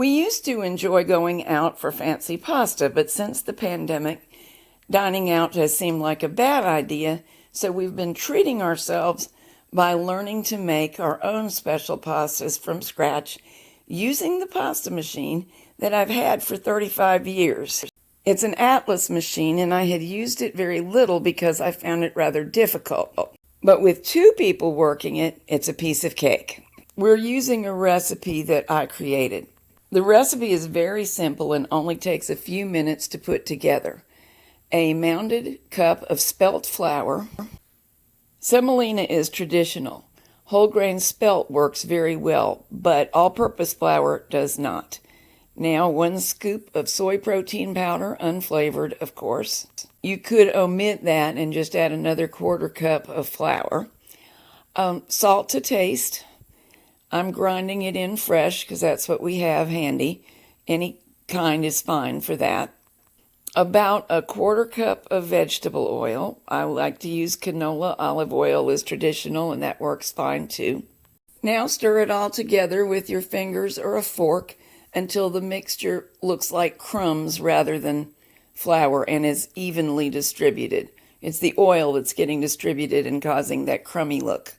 We used to enjoy going out for fancy pasta, but since the pandemic, dining out has seemed like a bad idea, so we've been treating ourselves by learning to make our own special pastas from scratch using the pasta machine that I've had for 35 years. It's an Atlas machine, and I had used it very little because I found it rather difficult. But with 2 people working it, it's a piece of cake. We're using a recipe that I created. The recipe is very simple and only takes a few minutes to put together. A mounded cup of spelt flour. Semolina is traditional. Whole grain spelt works very well, but all-purpose flour does not. Now, 1 scoop of soy protein powder, unflavored, of course. You could omit that and just add another 1/4 cup of flour. Salt to taste. I'm grinding it in fresh because that's what we have handy. Any kind is fine for that. About a 1/4 cup of vegetable oil. I like to use canola. Olive oil is traditional and that works fine too. Now stir it all together with your fingers or a fork until the mixture looks like crumbs rather than flour and is evenly distributed. It's the oil that's getting distributed and causing that crummy look.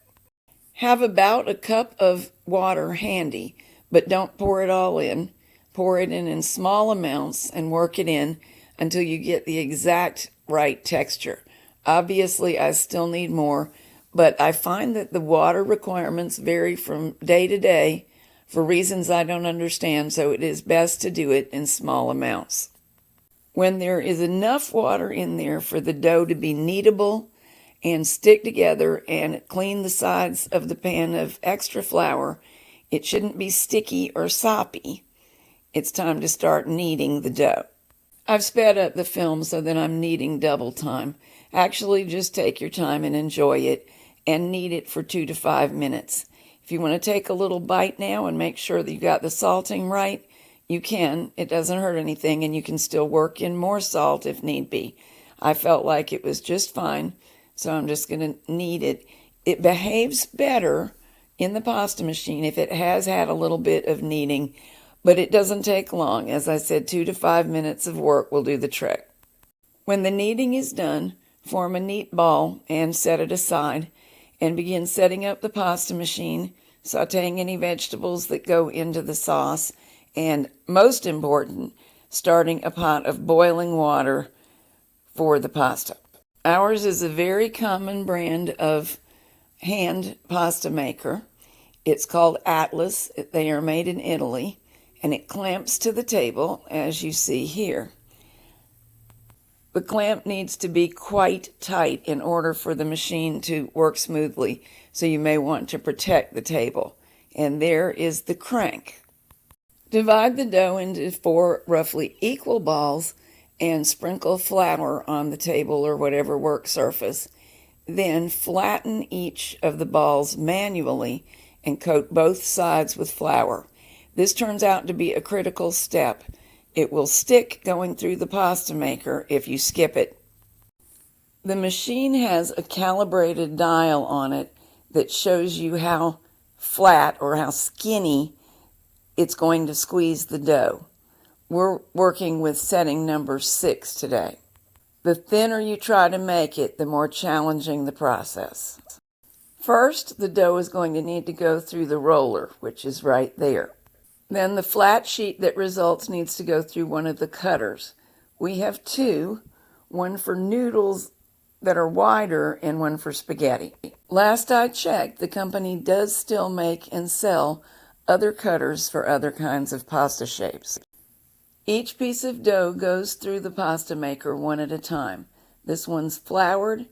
Have about a cup of water handy, but don't pour it all in. Pour it in small amounts and work it in until you get the exact right texture. Obviously, I still need more, but I find that the water requirements vary from day to day for reasons I don't understand, so it is best to do it in small amounts. When there is enough water in there for the dough to be kneadable and stick together and clean the sides of the pan of extra flour, it shouldn't be sticky or soppy. It's time to start kneading the dough. I've sped up the film so that I'm kneading double time. Actually, just take your time and enjoy it and knead it for 2 to 5 minutes. If you want to take a little bite now and make sure that you got the salting right, you can. It doesn't hurt anything, and you can still work in more salt if need be. I felt like it was just fine, so I'm just going to knead it. It behaves better in the pasta machine if it has had a little bit of kneading, but it doesn't take long. As I said, 2 to 5 minutes of work will do the trick. When the kneading is done, form a neat ball and set it aside, and begin setting up the pasta machine, sautéing any vegetables that go into the sauce, and most important, starting a pot of boiling water for the pasta. Ours is a very common brand of hand pasta maker. It's called Atlas. They are made in Italy, and it clamps to the table, as you see here. The clamp needs to be quite tight in order for the machine to work smoothly, so you may want to protect the table. And there is the crank. Divide the dough into 4 roughly equal balls and sprinkle flour on the table or whatever work surface. Then flatten each of the balls manually and coat both sides with flour. This turns out to be a critical step. It will stick going through the pasta maker if you skip it. The machine has a calibrated dial on it that shows you how flat or how skinny it's going to squeeze the dough. We're working with setting number 6 today. The thinner you try to make it, the more challenging the process. First, the dough is going to need to go through the roller, which is right there. Then the flat sheet that results needs to go through one of the cutters. We have 2, one for noodles that are wider and one for spaghetti. Last I checked, the company does still make and sell other cutters for other kinds of pasta shapes. Each piece of dough goes through the pasta maker one at a time. This one's floured.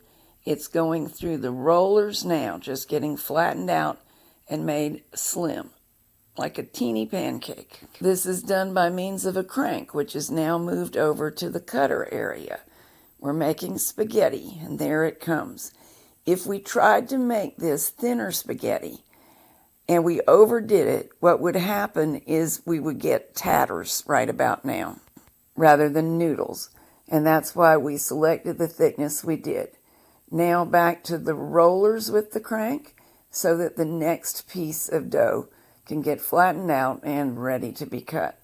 It's going through the rollers now, just getting flattened out and made slim, like a teeny pancake. This is done by means of a crank, which is now moved over to the cutter area. We're making spaghetti, and there it comes. If we tried to make this thinner spaghetti, and we overdid it, what would happen is we would get tatters right about now, rather than noodles. And that's why we selected the thickness we did. Now back to the rollers with the crank, so that the next piece of dough can get flattened out and ready to be cut.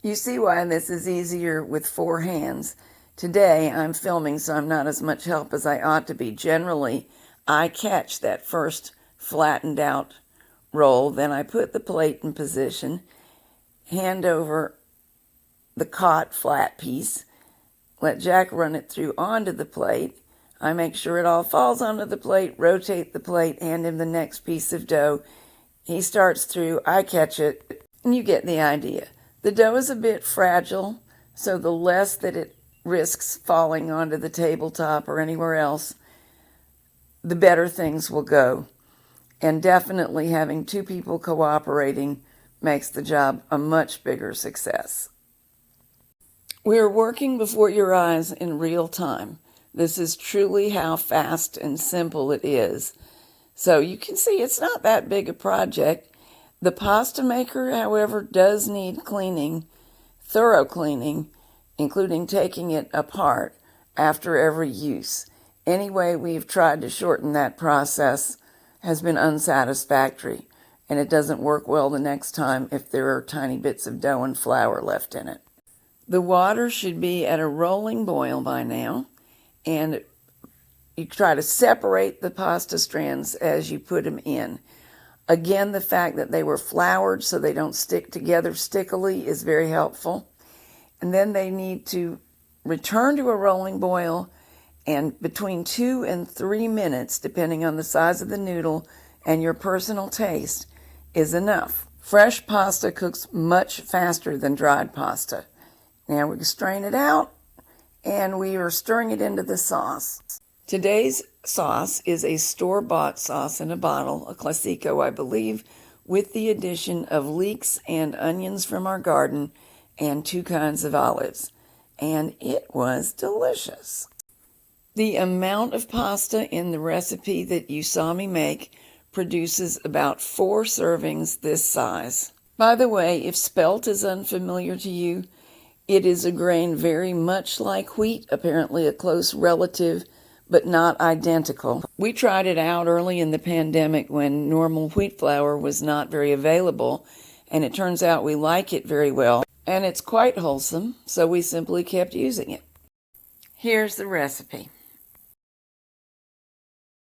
You see why this is easier with 4 hands. Today I'm filming, so I'm not as much help as I ought to be. Generally, I catch that first flattened out roll, then I put the plate in position, hand over the caught flat piece, let Jack run it through onto the plate. I make sure it all falls onto the plate, rotate the plate, hand him the next piece of dough. He starts through, I catch it, and you get the idea. The dough is a bit fragile, so the less that it risks falling onto the tabletop or anywhere else, the better things will go. And definitely having 2 people cooperating makes the job a much bigger success. We're working before your eyes in real time. This is truly how fast and simple it is. So you can see it's not that big a project. The pasta maker, however, does need cleaning, thorough cleaning, including taking it apart after every use. Any way we've tried to shorten that process has been unsatisfactory, and it doesn't work well the next time if there are tiny bits of dough and flour left in it. The water should be at a rolling boil by now, and you try to separate the pasta strands as you put them in. Again, the fact that they were floured so they don't stick together stickily is very helpful. And then they need to return to a rolling boil, and between 2 and 3 minutes, depending on the size of the noodle and your personal taste, is enough. Fresh pasta cooks much faster than dried pasta. Now we can strain it out, and we are stirring it into the sauce. Today's sauce is a store-bought sauce in a bottle, a Classico, I believe, with the addition of leeks and onions from our garden and 2 kinds of olives. And it was delicious. The amount of pasta in the recipe that you saw me make produces about 4 servings this size. By the way, if spelt is unfamiliar to you, it is a grain very much like wheat, apparently a close relative, but not identical. We tried it out early in the pandemic when normal wheat flour was not very available, and it turns out we like it very well, and it's quite wholesome, so we simply kept using it. Here's the recipe.